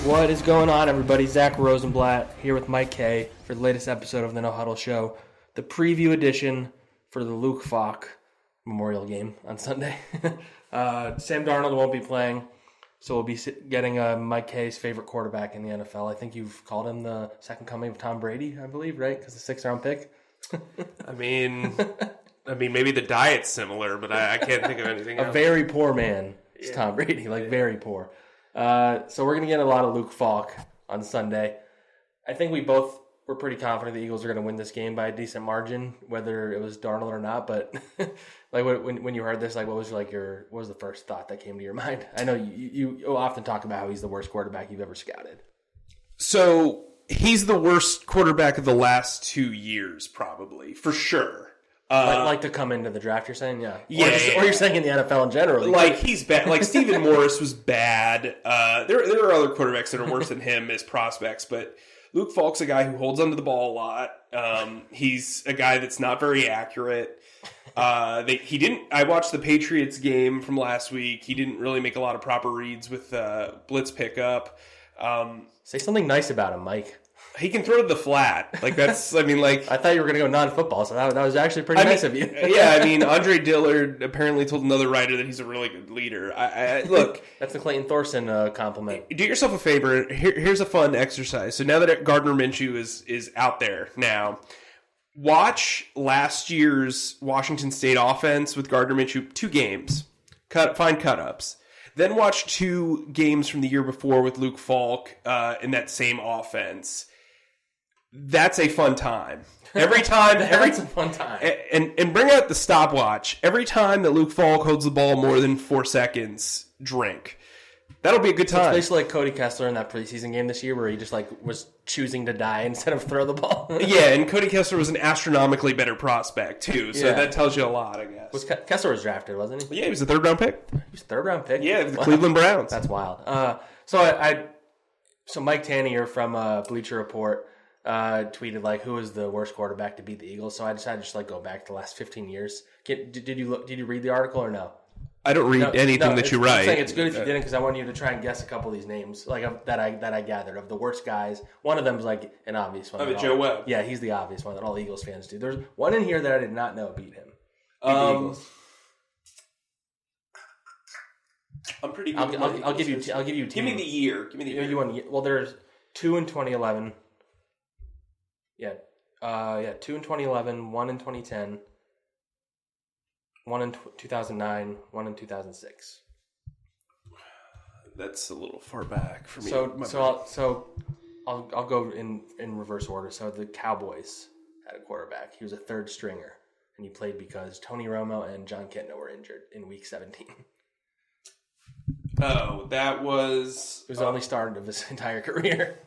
What is going on, everybody? Zack Rosenblatt here with Mike Kaye for the latest episode of the No Huddle Show, the preview edition for the Luke Falk Memorial Game on Sunday. Sam Darnold won't be playing, so we'll be getting Mike Kaye's favorite quarterback in the NFL. I think you've called him the second coming of Tom Brady, I believe, right? Because the sixth-round pick. I mean, maybe the diet's similar, but I can't think of anything else. A very poor man is Tom Brady, very poor. So we're going to get a lot of Luke Falk on Sunday. I think we both were pretty confident the Eagles are going to win this game by a decent margin, whether it was Darnold or not. But like when you heard this, like what was the first thought that came to your mind? I know you often talk about how he's the worst quarterback you've ever scouted. So he's the worst quarterback of the last 2 years, probably, for sure. Like to come into the draft, you're saying? Yeah. Yeah. Or you're saying in the NFL in general. Like, he's bad. Like, Stephen Morris was bad. There are other quarterbacks that are worse than him as prospects, but Luke Falk's a guy who holds onto the ball a lot. He's a guy that's not very accurate. I watched the Patriots game from last week. He didn't really make a lot of proper reads with blitz pickup. Say something nice about him, Mike. He can throw to the flat. Like, that's, I mean, like... I thought you were going to go non-football, so that was actually pretty nice of you. Yeah, I mean, Andre Dillard apparently told another writer that he's a really good leader. Look... That's the Clayton Thorson compliment. Do yourself a favor. Here's a fun exercise. So now that Gardner Minshew is out there now, watch last year's Washington State offense with Gardner Minshew, 2 games. Find cut-ups. Then watch 2 games from the year before with Luke Falk in that same offense. That's a fun time. Every time, That's a fun time. And bring out the stopwatch. Every time that Luke Falk holds the ball more than 4 seconds, drink. That'll be a good time. It's basically like Cody Kessler in that preseason game this year where he just was choosing to die instead of throw the ball. Yeah, and Cody Kessler was an astronomically better prospect too, so that tells you a lot, I guess. Kessler was drafted, wasn't he? Yeah, he was a 3rd round pick. He was a 3rd round pick? Yeah, the Cleveland Browns. That's wild. So Mike Tanier from Bleacher Report tweeted like, who is the worst quarterback to beat the Eagles? So I decided to just go back to the last 15 years. Did you read the article or no? I don't read anything that you write. I'm saying it's good if you didn't, because I want you to try and guess a couple of these names that I gathered of the worst guys. One of them is like an obvious one. Joe Webb. Yeah, he's the obvious one that all Eagles fans do. There's one in here that I did not know beat him. The Eagles. I'm pretty good. I'll give you. Give me the year. You want? Well, there's 2 in 2011. Yeah, 2 in 2011, 1 in 2010, 1 in 2009, 1 in 2006. That's a little far back for me. I'll go in reverse order. So the Cowboys had a quarterback. He was a 3rd stringer, and he played because Tony Romo and John Kitna were injured in Week 17. Oh, that was... It was the only start of his entire career.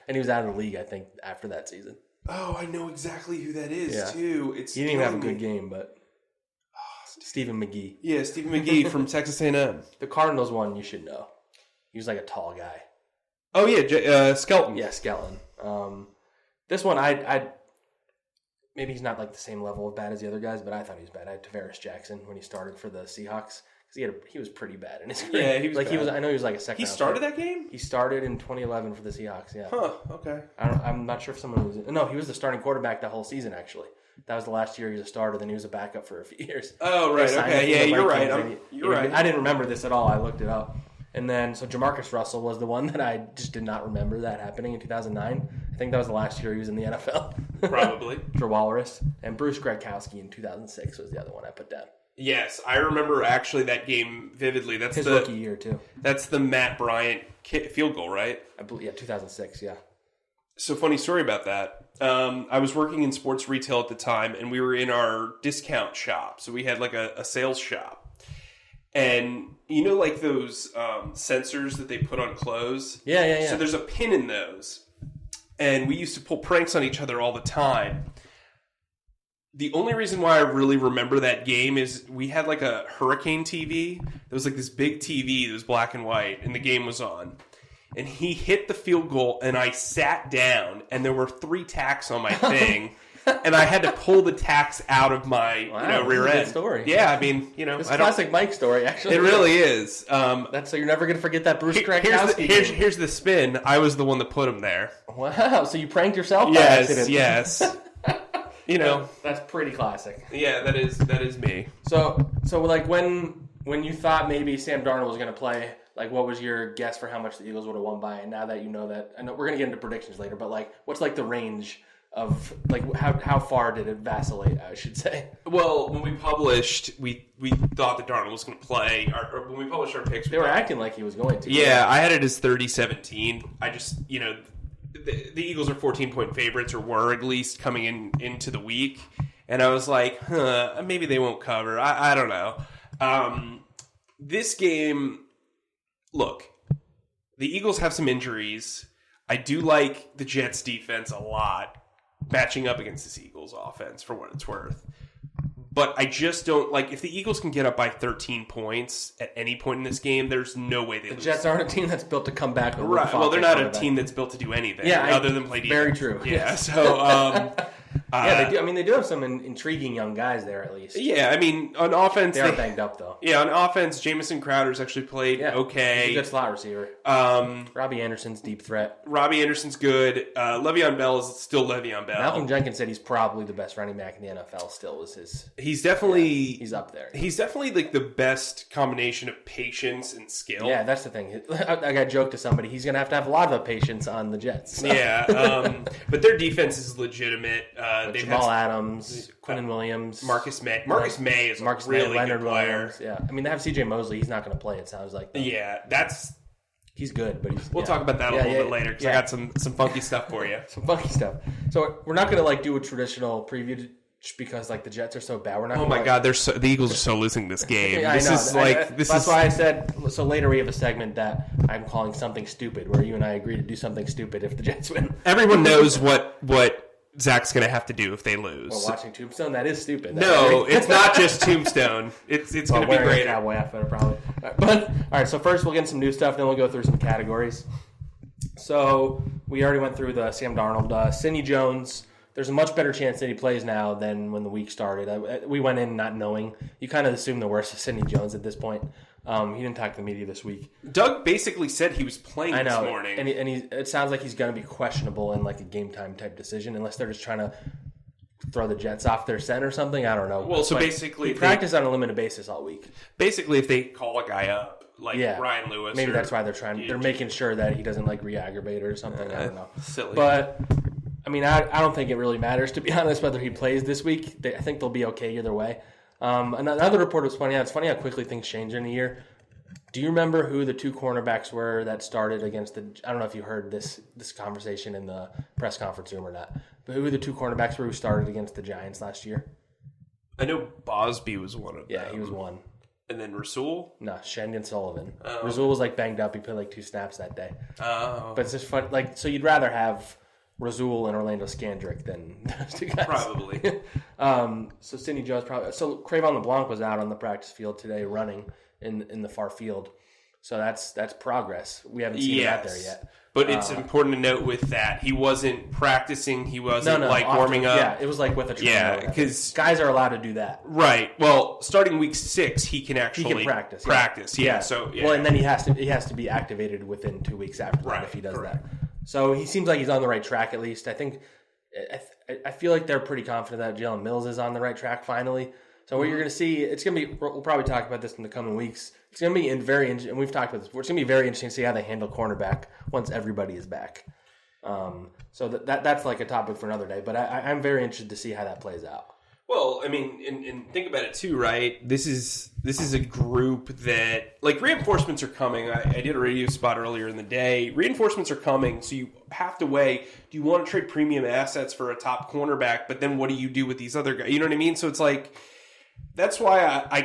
And he was out of the league, I think, after that season. Oh, I know exactly who that is, too. He didn't even have a good game, but... Stephen McGee. Yeah, Stephen McGee from Texas A&M. The Cardinals one, you should know. He was like a tall guy. Oh, yeah, Skelton. Yeah, Skelton. This one, I maybe he's not like the same level of bad as the other guys, but I thought he was bad. I had Tavares Jackson when he started for the Seahawks. He was pretty bad in his career. Yeah, he was bad. I know he was like a second. He started that game? He started in 2011 for the Seahawks, yeah. Huh, okay. I'm not sure if someone was... No, he was the starting quarterback the whole season, actually. That was the last year he was a starter, then he was a backup for a few years. Oh, right, okay. Yeah, you're right. You're right. I didn't remember this at all. I looked it up. And then, so Jamarcus Russell was the one that I just did not remember that happening in 2009. I think that was the last year he was in the NFL. Probably. For Walrus. And Bruce Gradkowski in 2006 was the other one I put down. Yes, I remember actually that game vividly. That's his rookie year, too. That's the Matt Bryant field goal, right? I believe, yeah, 2006, yeah. So funny story about that. I was working in sports retail at the time, and we were in our discount shop. So we had like a sales shop. And you know like those sensors that they put on clothes? Yeah. So there's a pin in those. And we used to pull pranks on each other all the time. The only reason why I really remember that game is we had like a Hurricane TV. There was like this big TV that was black and white, and the game was on. And he hit the field goal, and I sat down, and there were 3 tacks on my thing. and I had to pull the tacks out of my rear this is a end. good story. Yeah, I mean, It's a classic Mike story, actually. It really is. That's so you're never gonna forget that Bruce Krakowski. Here's the spin. I was the one that put him there. Wow, so you pranked yourself by accident. Yes. That's pretty classic. Yeah, that is me. So like when you thought maybe Sam Darnold was going to play, like what was your guess for how much the Eagles would have won by? And now that you know that, I know we're going to get into predictions later, but like what's like the range of like how far did it vacillate? I should say. Well, when we published, we thought that Darnold was going to play. Or when we published our picks, they were acting like he was going to. Yeah, I had it as 30-17. I just the Eagles are 14-point favorites, or were at least coming into the week, and I was like, maybe they won't cover. I don't know. This game, look, the Eagles have some injuries. I do like the Jets defense a lot, matching up against this Eagles offense for what it's worth. But I just don't like if the Eagles can get up by 13 points at any point in this game. There's no way they lose. The Jets aren't a team that's built to come back. Right. Well, they're not a team that's built to do anything other than play defense. Very true. Yeah. So. They do. I mean, they do have some intriguing young guys there, at least. Yeah, I mean, on offense... They are banged up, though. Yeah, on offense, Jamison Crowder's actually played okay. He's a good slot receiver. Robbie Anderson's deep threat. Robbie Anderson's good. Le'Veon Bell is still Le'Veon Bell. Malcolm Jenkins said he's probably the best running back in the NFL still. He's definitely... he's up there. He's definitely like the best combination of patience and skill. Yeah, that's the thing. I got joked to somebody. He's going to have a lot of patience on the Jets. So. Yeah, but their defense is legitimate. Jamal Adams, Quinnen Williams, Marcus May. Marcus May is a really Leonard good player. Williams. Yeah, I mean they have CJ Mosley. He's not going to play. It sounds like. Though. Yeah, he's good, but we'll talk about that a little bit later because I got some funky stuff for you. Some funky stuff. So we're not going to like do a traditional preview just because like the Jets are so bad. We're not. Oh my God, the Eagles are so losing this game. That's why I said. So later we have a segment that I'm calling something stupid, where you and I agree to do something stupid if the Jets win. Everyone knows what Zack's going to have to do if they lose. Well, watching Tombstone, that is stupid. No, it's not just Tombstone. It's going to be great. Cowboy outfit, probably. But all right, so first we'll get some new stuff, then we'll go through some categories. So we already went through the Sam Darnold, Sidney Jones. There's a much better chance that he plays now than when the week started. We went in not knowing. You kind of assume the worst of Sidney Jones at this point. He didn't talk to the media this week. Doug basically said he was playing this morning. And it sounds like he's going to be questionable in like a game time type decision, unless they're just trying to throw the Jets off their scent or something. I don't know. Well, so basically... He practiced on a limited basis all week. Basically, if they call a guy up, like Ryan Lewis... Maybe that's why they're making sure that he doesn't like re-aggravate or something. I don't know. Silly. But... I mean, I don't think it really matters, to be honest, whether he plays this week. I think they'll be okay either way. Another report was funny. It's funny how quickly things change in a year. Do you remember who the two cornerbacks were that started against the... I don't know if you heard this conversation in the press conference room or not, but who the two cornerbacks were who started against the Giants last year? I know Bosby was one of them. Yeah, he was one. And then Rasul? No, Shandon Sullivan. Rasul was like banged up. He played like 2 snaps that day. Oh. But it's just fun. Like, so you'd rather have Rasul and Orlando Scandrick than those two guys. Probably. So Sidney Jones probably. So Crayvon LeBlanc was out on the practice field today running in the far field. So that's progress. We haven't seen that there yet. But it's important to note with that he wasn't practicing. He wasn't warming up. Yeah, it was like with a trainer. Yeah, because guys are allowed to do that. Right. Well, starting week 6, he can actually practice. Yeah. So well, and then he has to be activated within 2 weeks after that if he does that. So he seems like he's on the right track at least. I think I feel like they're pretty confident that Jalen Mills is on the right track finally. So what you're going to see, it's going to be. We'll probably talk about this in the coming weeks. It's going to be and we've talked about this. It's going to be very interesting to see how they handle cornerback once everybody is back. So that's like a topic for another day. But I'm very interested to see how that plays out. Well, I mean, and think about it too, right? This is a group that, like, reinforcements are coming. I did a radio spot earlier in the day. Reinforcements are coming, so you have to weigh, do you want to trade premium assets for a top cornerback, but then what do you do with these other guys? You know what I mean? So it's like, that's why I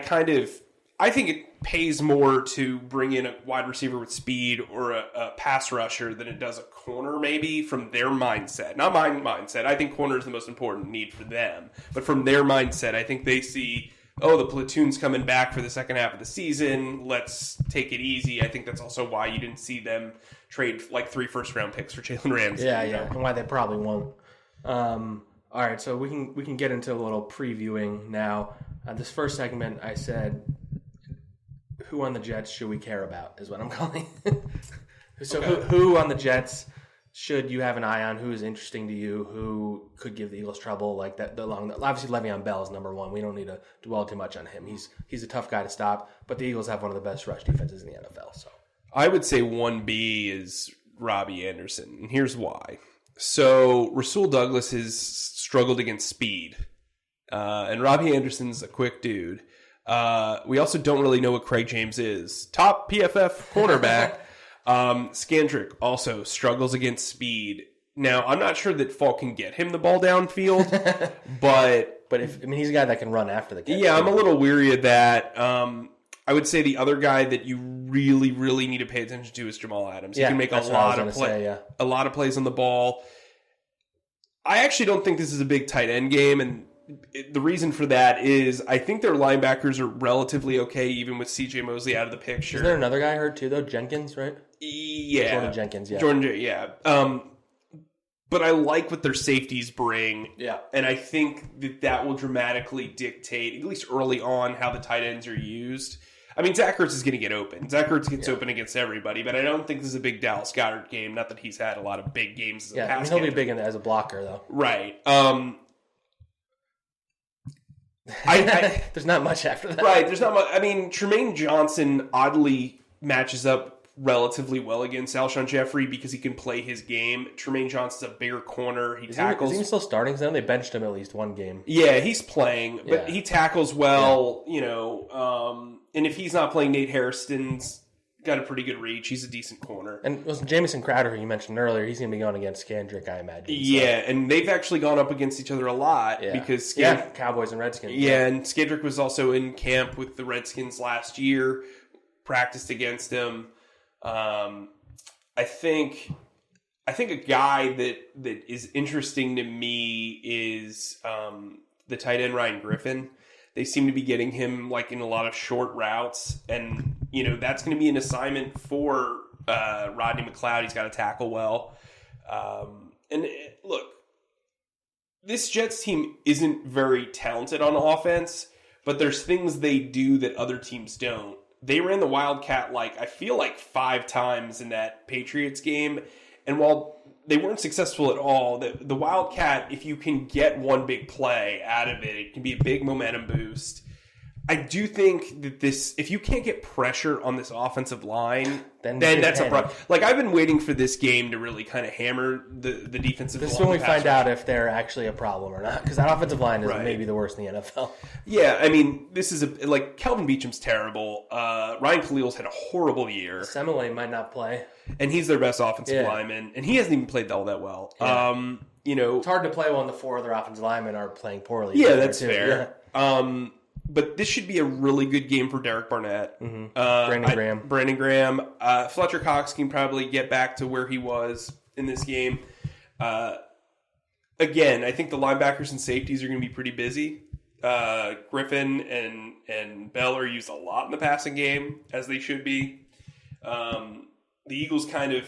think it pays more to bring in a wide receiver with speed or a pass rusher than it does a corner, maybe, from their mindset. Not my mindset. I think corner is the most important need for them. But from their mindset, I think they see, the platoon's coming back for the second half of the season. Let's take it easy. I think that's also why you didn't see them trade like 3 first-round picks for Jalen Ramsey. Yeah, and why they probably won't. All right, so we can get into a little previewing now. This first segment, I said, who on the Jets should we care about is what I'm calling. So who on the Jets should you have an eye on? Who is interesting to you? Who could give the Eagles trouble? Like that obviously Le'Veon Bell is number one. We don't need to dwell too much on him. He's a tough guy to stop. But the Eagles have one of the best rush defenses in the NFL. So I would say 1B is Robbie Anderson, and here's why. So Rasul Douglas has struggled against speed, and Robbie Anderson's a quick dude. We also don't really know what Craig James is. Top PFF cornerback. Skandrick also struggles against speed. Now, I'm not sure that Falk can get him the ball downfield, but he's a guy that can run after the catch. Yeah, I'm a little weary of that. I would say the other guy that you really, really need to pay attention to is Jamal Adams. He can make a lot of plays on the ball. I actually don't think this is a big tight end game, and the reason for that is I think their linebackers are relatively okay, even with C.J. Mosley out of the picture. Is there another guy hurt too, though? Jenkins, right? Yeah. Jordan Jenkins, yeah. But I like what their safeties bring. Yeah. And I think that will dramatically dictate, at least early on, how the tight ends are used. I mean, Zach Ertz is going to get open. Zach Ertz gets open against everybody, but I don't think this is a big Dallas Goedert game. Not that he's had a lot of big games as a pass he'll be big as a blocker, though. Right. There's not much after that. Right, there's not much. I mean, Tremaine Johnson oddly matches up relatively well against Alshon Jeffrey because he can play his game. Tremaine Johnson's a bigger corner. He tackles. Is he still starting? Because they benched him at least one game. Yeah, he's playing, but he tackles well. Yeah. And if he's not playing, Nate Hairston's got a pretty good reach. He's a decent corner. And Jamison Crowder, who you mentioned earlier, he's going to be going against Skandrick, I imagine. Yeah, and they've actually gone up against each other a lot because Cowboys and Redskins. Yeah, and Skandrick was also in camp with the Redskins last year, practiced against him. I think a guy that is interesting to me is the tight end Ryan Griffin. They seem to be getting him like in a lot of short routes, and that's going to be an assignment for Rodney McLeod. He's got to tackle well. Look, this Jets team isn't very talented on offense, but there's things they do that other teams don't. They ran the Wildcat I feel like 5 times in that Patriots game, and while they weren't successful at all, the Wildcat, if you can get one big play out of it, it can be a big momentum boost. I do think that if you can't get pressure on this offensive line, then that's a problem. I've been waiting for this game to really kind of hammer the defensive line. This is when we find out if they're actually a problem or not, because that offensive line is maybe the worst in the NFL. Yeah, I mean, this is Kelvin Beacham's terrible. Ryan Khalil's had a horrible year. Semele might not play. And he's their best offensive lineman, and he hasn't even played all that well. Yeah. It's hard to play when the 4 other offensive linemen are playing poorly. Yeah, that's fair. Yeah. But this should be a really good game for Derek Barnett. Mm-hmm. Brandon Graham. Fletcher Cox can probably get back to where he was in this game. Again, I think the linebackers and safeties are going to be pretty busy. Griffin and Bell are used a lot in the passing game, as they should be. The Eagles kind of,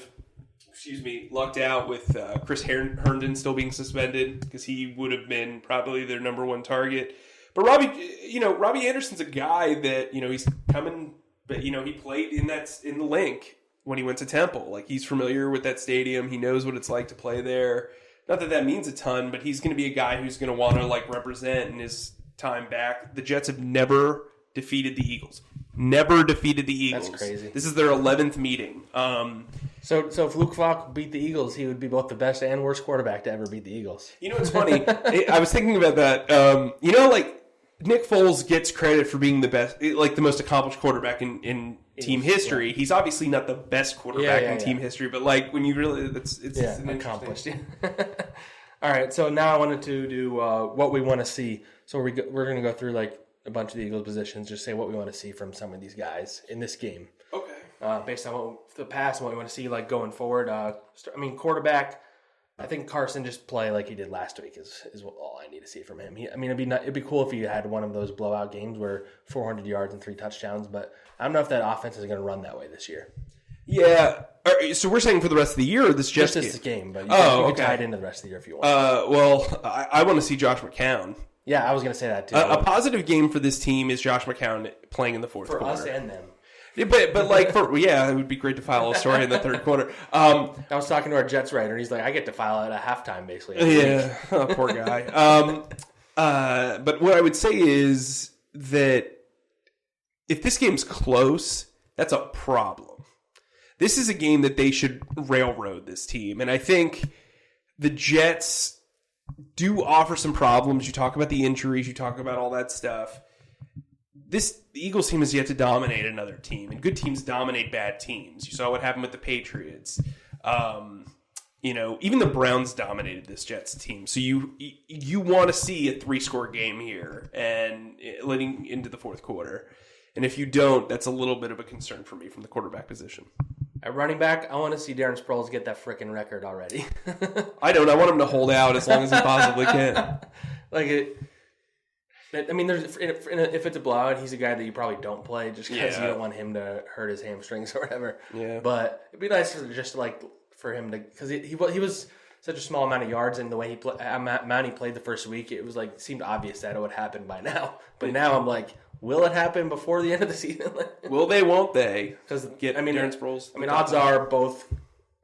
lucked out with Chris Herndon still being suspended because he would have been probably their number one target. But Robbie Anderson's a guy that, he's coming, but, he played in the Link when he went to Temple. He's familiar with that stadium. He knows what it's like to play there. Not that means a ton, but he's going to be a guy who's going to want to, represent in his time back. The Jets have never defeated the Eagles. Never defeated the Eagles. That's crazy. This is their 11th meeting. So if Luke Falk beat the Eagles, he would be both the best and worst quarterback to ever beat the Eagles. It's funny. I was thinking about that. Nick Foles gets credit for being the best, the most accomplished quarterback in team history. He's obviously not the best quarterback in team history, but when you really, it's accomplished. All right, so now I wanted to do what we want to see. So we're going to go through a bunch of the Eagles positions, just say what we want to see from some of these guys in this game. Okay. Based on the past and what we want to see going forward. Quarterback. I think Carson just play like he did last week is all I need to see from him. It'd be cool if he had one of those blowout games where 400 yards and 3 touchdowns, but I don't know if that offense is going to run that way this year. Yeah. So we're saying for the rest of the year, or this Jets Just game? this game, but you can tie it into the rest of the year if you want. Well, I want to see Josh McCown. Yeah, I was going to say that too. A positive game for this team is Josh McCown playing in the fourth quarter. For us and them. Yeah, but like, it would be great to file a story in the third quarter. I was talking to our Jets writer, and he's like, I get to file it at halftime, basically. Yeah, poor guy. But what I would say is that if this game's close, that's a problem. This is a game that they should railroad this team. And I think the Jets do offer some problems. You talk about the injuries. You talk about all that stuff. The Eagles team has yet to dominate another team. And good teams dominate bad teams. You saw what happened with the Patriots. Even the Browns dominated this Jets team. So you want to see a 3-score game here and leading into the fourth quarter. And if you don't, that's a little bit of a concern for me from the quarterback position. At running back, I want to see Darren Sproles get that frickin' record already. I don't. I want him to hold out as long as he possibly can. If it's a blowout, he's a guy that you probably don't play just because you don't want him to hurt his hamstrings or whatever. Yeah. But it'd be nice for him to, because he was such a small amount of yards, and the way he played the first week, it was like seemed obvious that it would happen by now. But now I'm like, will it happen before the end of the season? Will they? Won't they? Because Darren Sproles. Odds are both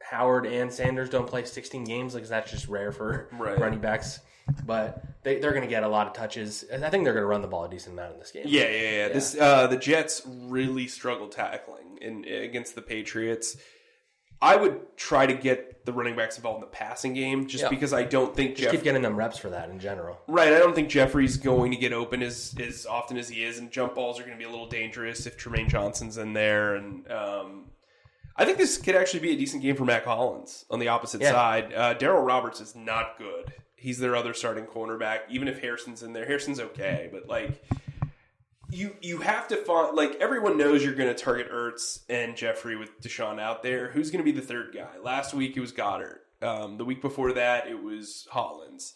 Howard and Sanders don't play 16 games, because that's just rare for running backs. But they're going to get a lot of touches. I think they're going to run the ball a decent amount in this game. Yeah. The Jets really struggled tackling against the Patriots. I would try to get the running backs involved in the passing game because I don't think keep getting them reps for that in general. Right. I don't think Jeffrey's going to get open as often as he is, and jump balls are going to be a little dangerous if Tremaine Johnson's in there. And I think this could actually be a decent game for Matt Collins on the opposite side. Darryl Roberts is not good. He's their other starting cornerback. Even if Harrison's in there, Harrison's okay, but you have to find, everyone knows you're going to target Ertz and Jeffrey with Deshaun out there. Who's going to be the third guy? Last week it was Goddard. The week before that it was Hollins.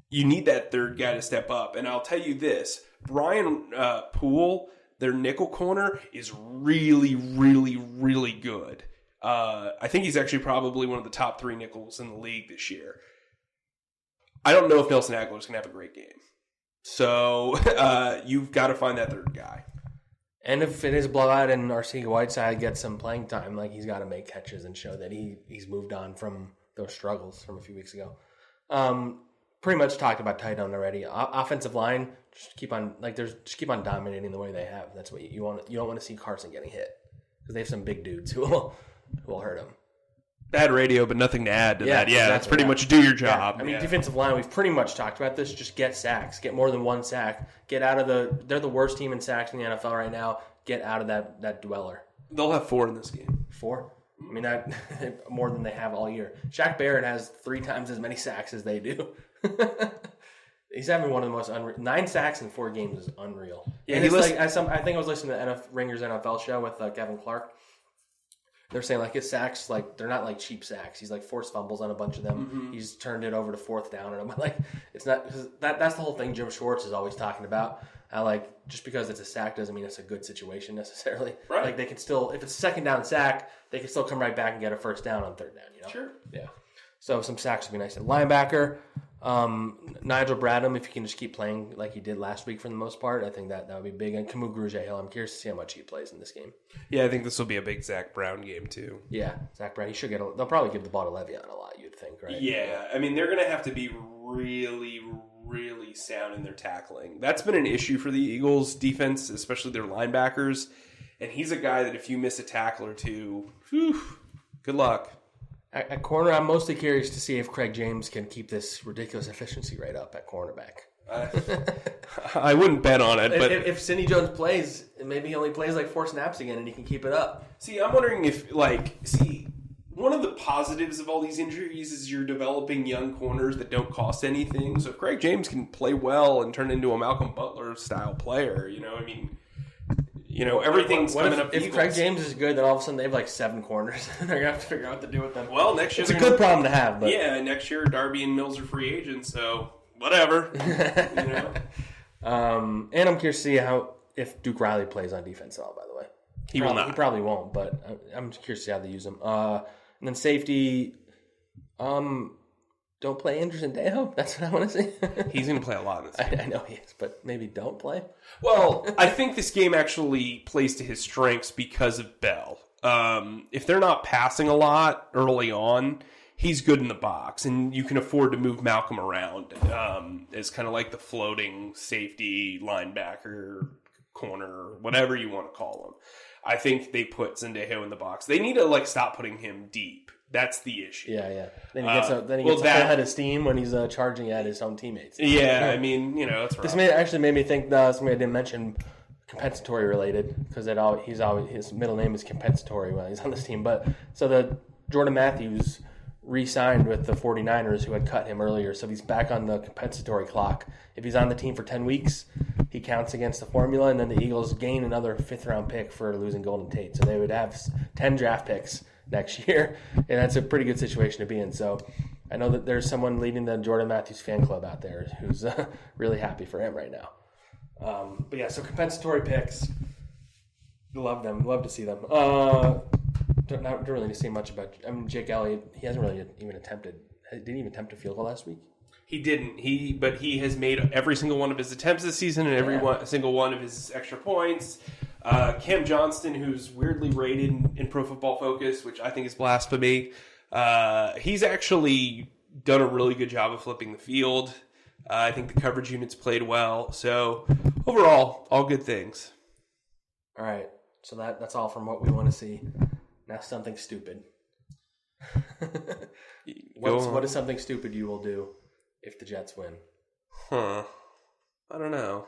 You need that third guy to step up. And I'll tell you this, Brian Poole, their nickel corner, is really, really, really good. I think he's actually probably one of the top 3 nickels in the league this year. I don't know if Nelson Aguilar's going to have a great game. So you've got to find that third guy. And if it is a blowout and Arcega-Whiteside gets some playing time, he's got to make catches and show that he's moved on from those struggles from a few weeks ago. Pretty much talked about tight end already. Offensive line, just keep on dominating the way they have. That's what you want. You don't want to see Carson getting hit, because they have some big dudes who will hurt him. Bad radio, but nothing to add to that. Yeah, that's pretty much do your job. Yeah. Defensive line, we've pretty much talked about this. Just get sacks. Get more than one sack. Get out of they're the worst team in sacks in the NFL right now. Get out of that dweller. They'll have 4 in this game. 4? That more than they have all year. Shaq Barrett has 3 times as many sacks as they do. He's having one of the most 9 sacks in 4 games is unreal. Yeah, and I think I was listening to Ringer's NFL show with Kevin Clark. They're saying his sacks, they're not cheap sacks. He's forced fumbles on a bunch of them. Mm-hmm. He's turned it over to 4th down, and I'm it's not, because that's the whole thing Jim Schwartz is always talking about. How just because it's a sack doesn't mean it's a good situation necessarily. Right. They can still, if it's a 2nd down sack, they can still come right back and get a 1st down on 3rd down. Sure. Yeah. So some sacks would be nice. At linebacker, Nigel Bradham, if he can just keep playing like he did last week for the most part, I think that would be big. And Kamu Grugier-Hill, I'm curious to see how much he plays in this game. Yeah, I think this will be a big Zach Brown game too. Yeah, Zach Brown. He should get. They'll probably give the ball to Le'Veon a lot, you'd think, right? Yeah, they're going to have to be really, really sound in their tackling. That's been an issue for the Eagles defense, especially their linebackers. And he's a guy that if you miss a tackle or two, good luck. At corner, I'm mostly curious to see if Craig James can keep this ridiculous efficiency rate up at cornerback. I wouldn't bet on it, but if Sidney Jones plays, maybe he only plays 4 snaps again, and he can keep it up. See, I'm wondering if one of the positives of all these injuries is you're developing young corners that don't cost anything. So if Craig James can play well and turn into a Malcolm Butler style player, everything's coming up. If Craig James is good, then all of a sudden they have 7 corners, and they're gonna have to figure out what to do with them. Well, next year it's a good problem to have. But next year Darby and Mills are free agents, so whatever. And I'm curious to see if Duke Riley plays on defense at all. By the way, He will not. He probably won't, but I'm curious to see how they use him. And then safety, don't play Anderson Dejo. That's what I want to see. He's going to play a lot in this game. I know he is, but maybe don't play. Well, I think this game actually plays to his strengths because of Bell. If they're not passing a lot early on, he's good in the box, and you can afford to move Malcolm around as kind of like the floating safety, linebacker, corner, whatever you want to call him. I think they put Zendejo in the box. They need to stop putting him deep. That's the issue. Yeah. Then he gets a full head of steam when he's charging at his own teammates. Yeah, I mean, that's right. This actually made me think something I didn't mention, compensatory related, because his middle name is compensatory when he's on this team. But so the Jordan Matthews re-signed with the 49ers who had cut him earlier, so he's back on the compensatory clock. If he's on the team for 10 weeks, he counts against the formula, and then the Eagles gain another 5th-round pick for losing Golden Tate. So they would have 10 draft picks next year, and that's a pretty good situation to be in. So I know that there's someone leading the Jordan Matthews fan club out there who's really happy for him right now. But yeah, so compensatory picks, love them, love to see them. Don't really see much about. Jake Elliott. He hasn't really even attempted. Didn't even attempt a field goal last week. He didn't. But he has made every single one of his attempts this season and every single one of his extra points. Cam Johnston, who's weirdly rated in Pro Football Focus, which I think is blasphemy. He's actually done a really good job of flipping the field. I think the coverage units played well. So overall, all good things. All right. So that's all from what we want to see. Now something stupid. What is something stupid you will do if the Jets win? I don't know.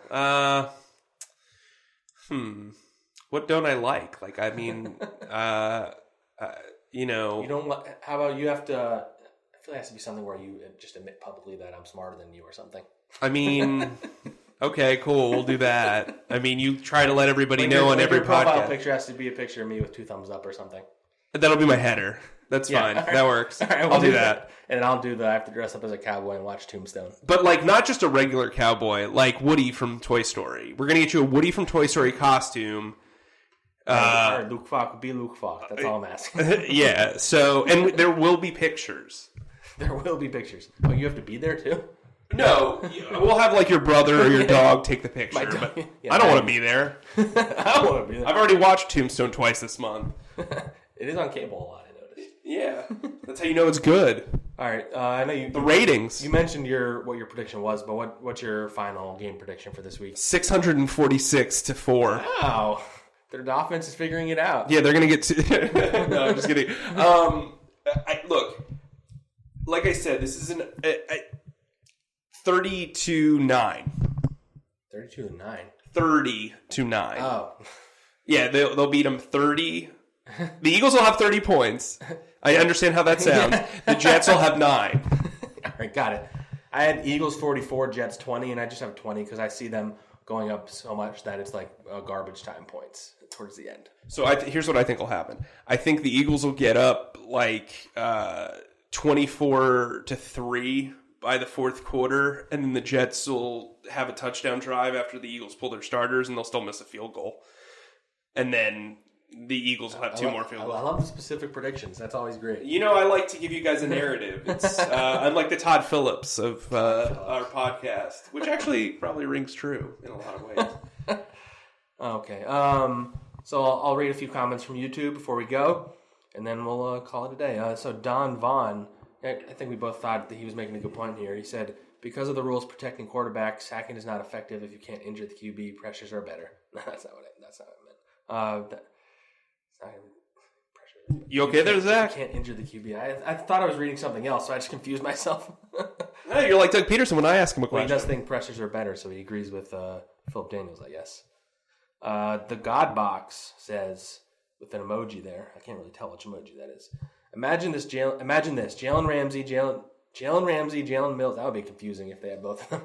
What don't I like? You don't. How about you have to? I feel like it has to be something where you just admit publicly that I'm smarter than you or something. I mean, okay, cool. We'll do that. I mean, you try to let everybody know on every your profile podcast. Picture has to be a picture of me with 2 thumbs up or something. That'll be my header. That's fine. Right. That works. Right, I'll do that. And I'll do I have to dress up as a cowboy and watch Tombstone. But not just a regular cowboy, like Woody from Toy Story. We're gonna get you a Woody from Toy Story costume. Luke Falk, be Luke Falk. That's all I'm asking. Yeah. So, and there will be pictures. There will be pictures. Oh, you have to be there too? No, we'll have your brother or your dog take the picture. But I don't want to be there. I don't want to be there. I've already watched Tombstone twice this month. It is on cable a lot, I noticed. Yeah, that's how you know it's good. All right, I know the ratings. You mentioned what your prediction was, but what's your final game prediction for this week? 646-4. Wow, the offense is figuring it out. Yeah, they're gonna get to. No, I'm just kidding. Look, like I said, this is 30-9. 32-9. 30-9. Oh, yeah, they'll beat them 30. The Eagles will have 30 points. I understand how that sounds. The Jets will have 9. All right, got it. I had Eagles 44, Jets 20, and I just have 20 because I see them going up so much that it's like garbage time points towards the end. So here's what I think will happen. I think the Eagles will get up 24-3 by the fourth quarter, and then the Jets will have a touchdown drive after the Eagles pull their starters, and they'll still miss a field goal. And then the Eagles will have two more field goals. I love the specific predictions. That's always great. I like to give you guys a narrative. It's I'm like the Todd Phillips of our podcast, which actually probably rings true in a lot of ways. Okay. So I'll read a few comments from YouTube before we go, and then we'll call it a day. So Don Vaughn, I think we both thought that he was making a good point here. He said, because of the rules protecting quarterbacks, sacking is not effective if you can't injure the QB. Pressures are better. That's not what I meant. Pressure. You okay there, Zach? You can't injure the QB. I thought I was reading something else, so I just confused myself. Hey, you're like Doug Peterson when I ask him a question. He does think pressures are better, so he agrees with Philip Daniels, I guess. The God Box says, with an emoji there, I can't really tell which emoji that is. Imagine this: Jalen Ramsey, Jalen Mills. That would be confusing if they had both of them.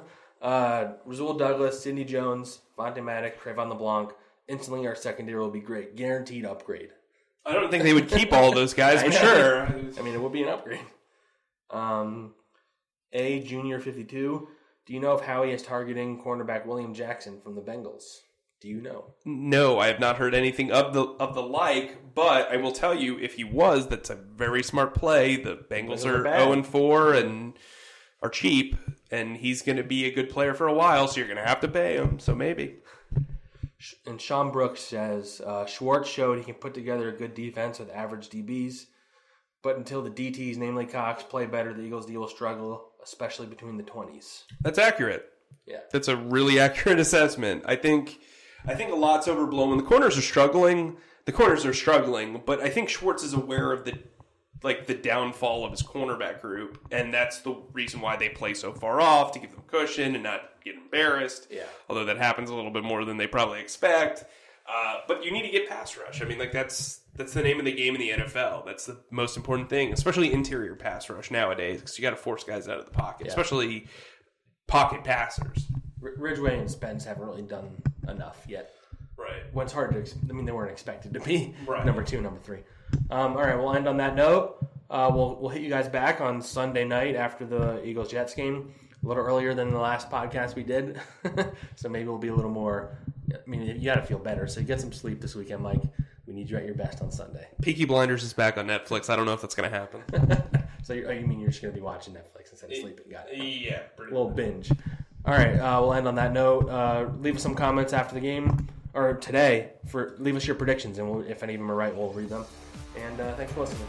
Rasul Douglas, Sidney Jones, Vontae Maddox, Trayvon LeBlanc. Instantly, our secondary will be great. Guaranteed upgrade. I don't think they would keep all those guys, but sure. I mean, it would be an upgrade. A Junior 52. Do you know if Howie is targeting cornerback William Jackson from the Bengals? Do you know? No, I have not heard anything of the like, but I will tell you, if he was, that's a very smart play. The Bengals are 0-4 and are cheap, and he's going to be a good player for a while, so you're going to have to pay him, so maybe. And Sean Brooks says, Schwartz showed he can put together a good defense with average DBs, but until the DTs, namely Cox, play better, the Eagles' D will struggle, especially between the 20s. That's accurate. Yeah. That's a really accurate assessment. I think a lot's overblown. The corners are struggling. But I think Schwartz is aware of the downfall of his cornerback group, and that's the reason why they play so far off, to give them cushion and not get embarrassed. Yeah. Although that happens a little bit more than they probably expect. But you need to get pass rush. I mean, that's the name of the game in the NFL. That's the most important thing, especially interior pass rush nowadays, because you got to force guys out of the pocket, especially pocket passers. Ridgeway and Spence haven't really done enough yet. Right. Well, it's hard to. They weren't expected to be Right. number 2, number 3. All right, we'll end on that note. We'll hit you guys back on Sunday night after the Eagles-Jets game, a little earlier than the last podcast we did. So maybe we'll be a little more. I mean, you got to feel better. So you get some sleep this weekend, Mike. We need you at your best on Sunday. Peaky Blinders is back on Netflix. I don't know if that's going to happen. So you mean you're just going to be watching Netflix instead of sleeping? Got it. Yeah. Pretty Little binge. All right, we'll end on that note. Leave us some comments after the game, or today. Leave us your predictions, and if any of them are right, we'll read them. And thanks for listening.